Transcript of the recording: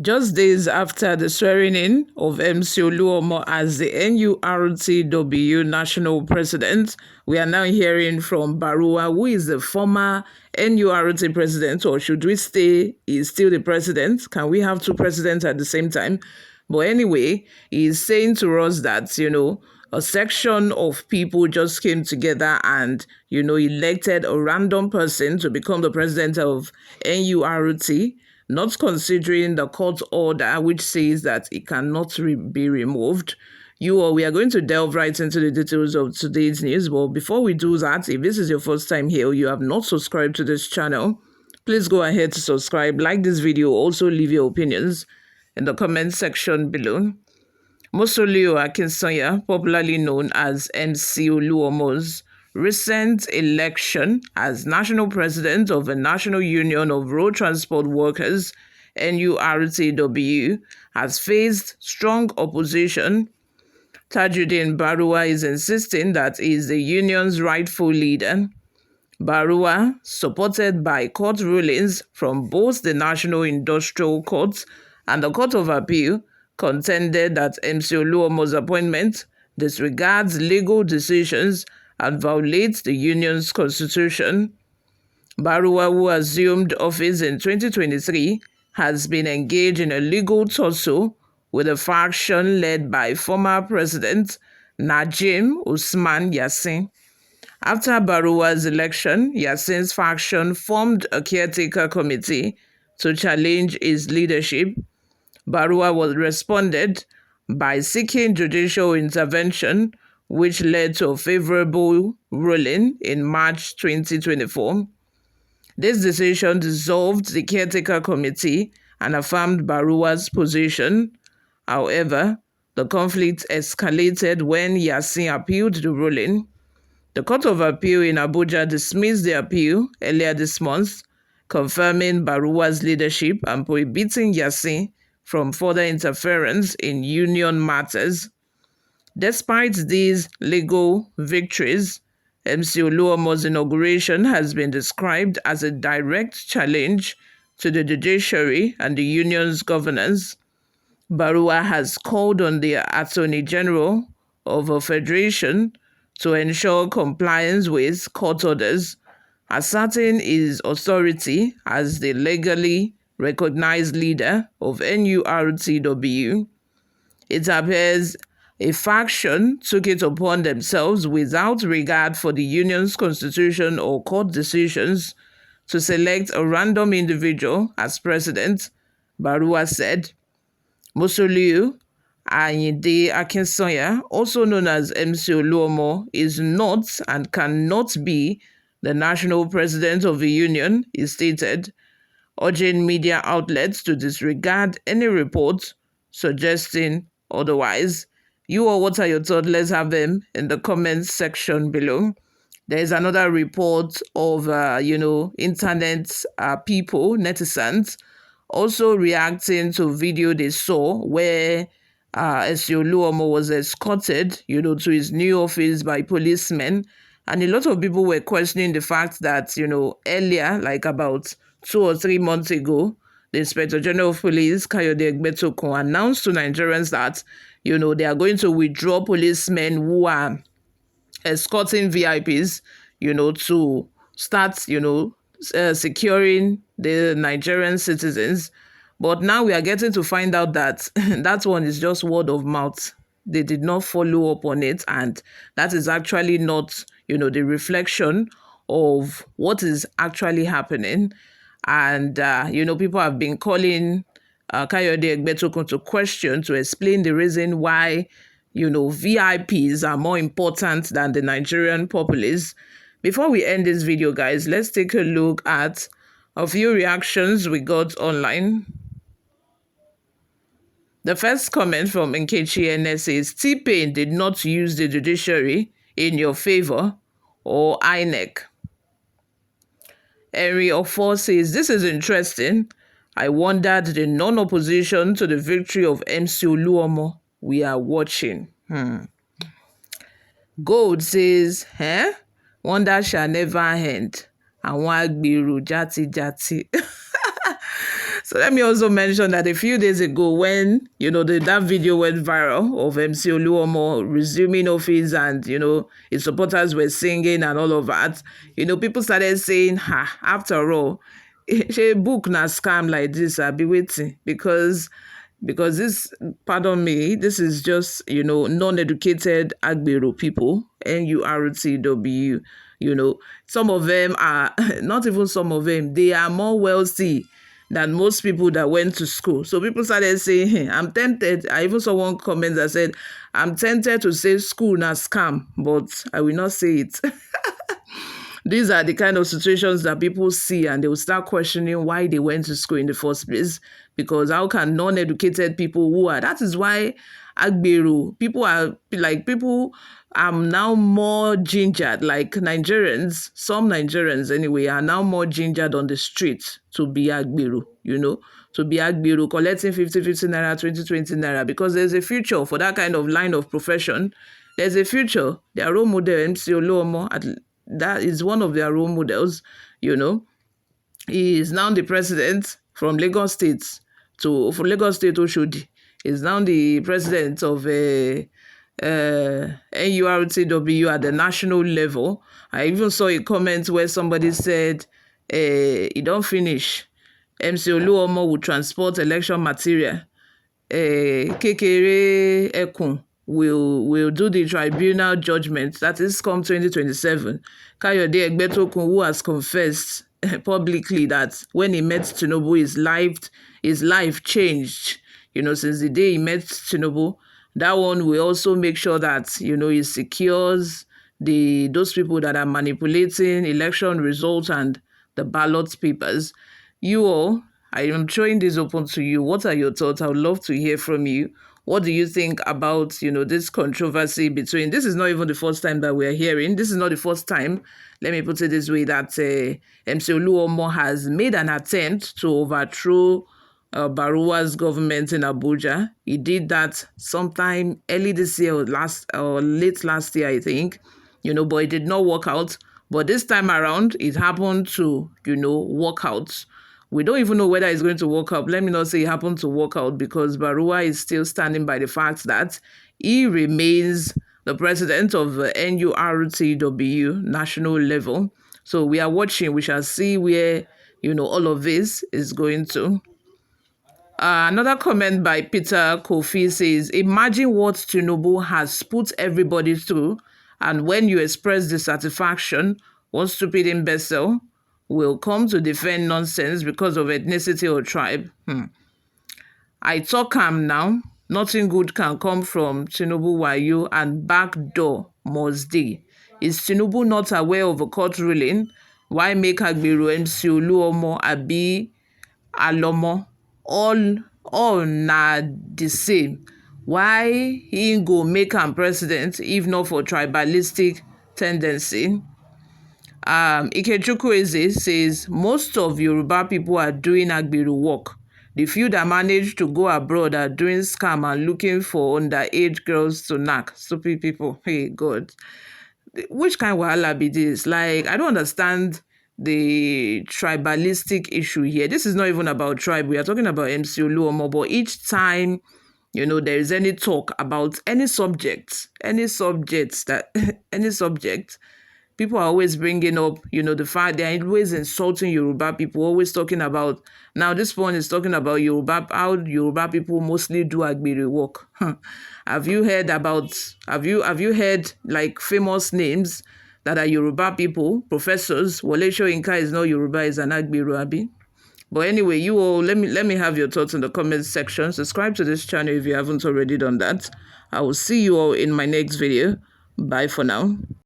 Just days after the swearing-in of MC Oluomo as the NURTW national president, we are now hearing from Baruwa, who is the former NURT president, or should we say he's still the president? Can we have two presidents at the same time? But anyway, he's saying to us that, a section of people just came together and, elected a random person to become the president of NURT, not considering the court order which says that it cannot be removed. We are going to delve right into the details of today's news. But before we do that, if this is your first time here or you have not subscribed to this channel, please go ahead to subscribe, like this video, also leave your opinions in the comment section below. Mosolio Akinsanya, popularly known as MC Oluomo's recent election as national president of the National Union of Road Transport Workers, NURTW, has faced strong opposition. Tajuddin Baruwa is insisting that he is the union's rightful leader. Baruwa, supported by court rulings from both the National Industrial Court and the Court of Appeal, contended that MC Oluomo's appointment disregards legal decisions and violates the union's constitution. Baruwa, who assumed office in 2023, has been engaged in a legal tussle with a faction led by former President Najim Usman Yassin. After Baruwa's election, Yassin's faction formed a caretaker committee to challenge his leadership. Baruwa responded by seeking judicial intervention, which led to a favorable ruling in March 2024. This decision dissolved the caretaker committee and affirmed Baruwa's position. However, the conflict escalated when Yassin appealed the ruling. The Court of Appeal in Abuja dismissed the appeal earlier this month, confirming Baruwa's leadership and prohibiting Yassin from further interference in union matters. Despite these legal victories, MC Oluomo's inauguration has been described as a direct challenge to the judiciary and the union's governance. Baruwa has called on the Attorney General of a federation to ensure compliance with court orders, asserting his authority as the legally recognized leader of NURTW. It appears a faction took it upon themselves, without regard for the union's constitution or court decisions, to select a random individual as president, Baruwa said. Mosolio Ayinde Akinsanya, also known as MC Oluomo, is not and cannot be the national president of the union, he stated, urging media outlets to disregard any report suggesting otherwise. What are your thoughts? Let's have them in the comments section below. There is another report of, internet people, netizens, also reacting to video they saw where MC Oluomo was escorted, to his new office by policemen. And a lot of people were questioning the fact that, earlier, like about 2 or 3 months ago, the Inspector General of Police, Kayode Egbetokun, announced to Nigerians that, they are going to withdraw policemen who are escorting VIPs, to start, securing the Nigerian citizens. But now we are getting to find out that that one is just word of mouth. They did not follow up on it, and that is actually not, the reflection of what is actually happening. And, people have been calling Kayode Egbetokun to question, to explain the reason why, VIPs are more important than the Nigerian populace. Before we end this video, guys, let's take a look at a few reactions we got online. The first comment from Nkechi NS says, T-Pain did not use the judiciary in your favor, or INEC. Henry Ofo says, this is interesting. I wondered the non-opposition to the victory of MC Oluomo. We are watching. Gold says, wonder shall never end. Àwọn agbèrò jati jati. So let me also mention that a few days ago, when that video went viral of MC Oluomo resuming office, and his supporters were singing and all of that, people started saying, "Ha, after all, a book na scam like this, I'll be waiting," because this, pardon me, this is just non-educated Agbero people, NURTW. Some of them are not even some of them, they are more wealthy than most people that went to school. So people started saying, hey, I'm tempted. I even saw one comment that said, I'm tempted to say school na scam, but I will not say it. These are the kind of situations that people see, and they will start questioning why they went to school in the first place. Because how can non-educated people that is why Agbero, people are now more gingered, like Nigerians, some Nigerians anyway, are now more gingered on the streets to be Agbero, to be Agbero, collecting 50 naira, 20 naira, because there's a future for that kind of line of profession. There's a future. Their role model, MC Oluomo, that is one of their role models. He is now the president from Lagos State Oshodi. He's now the president of NURTW at the national level. I even saw a comment where somebody said, he don't finish. MC Oluomo will transport election material. Kekere Ekun will do the tribunal judgment. That is come 2027. Kayode Egbetokun, who has confessed publicly that when he met Tinubu, his life changed. Since the day he met Tinubu, that one will also make sure that he secures those people that are manipulating election results and the ballot papers. You all, I am throwing this open to you. What are your thoughts? I would love to hear from you. What do you think about, this controversy between... This is not even the first time that we are hearing. This is not the first time, let me put it this way, that MC Oluomo has made an attempt to overthrow Baruwa's government in Abuja. He did that sometime early this year or late last year, I think, but it did not work out. But this time around, it happened to, work out. We don't even know whether it's going to work out. Let me not say it happened to work out, because Baruwa is still standing by the fact that he remains the president of NURTW national level. So we are watching. We shall see where, all of this is going to. Another comment by Peter Kofi says, imagine what Tinubu has put everybody through, and when you express dissatisfaction, one stupid imbecile will come to defend nonsense because of ethnicity or tribe. I talk am now. Nothing good can come from Tinubu wayo, and backdoor must dey. Is Tinubu not aware of a court ruling? Why make Agbero, MC Oluomo, Abi Alomo all na the same? Why he go make am president if not for tribalistic tendency? Ikechukwu Eze says most of Yoruba people are doing Agbero work. The few that manage to go abroad are doing scam and looking for underage girls to knack. Stupid people. Hey, God. Which kind of wahala be this? Like, I don't understand the tribalistic issue here. This is not even about tribe. We are talking about MC Oluomo, but each time, there is any talk about any subject, any subject, people are always bringing up, the fact they're always insulting Yoruba people, always talking about, now this one is talking about Yoruba, how Yoruba people mostly do Agbere work. Have you heard like famous names that are Yoruba people, professors? Wole Soyinka is not Yoruba, is an Agbero, abi? But anyway, you all, let me have your thoughts in the comments section. Subscribe to this channel if you haven't already done that. I will see you all in my next video. Bye for now.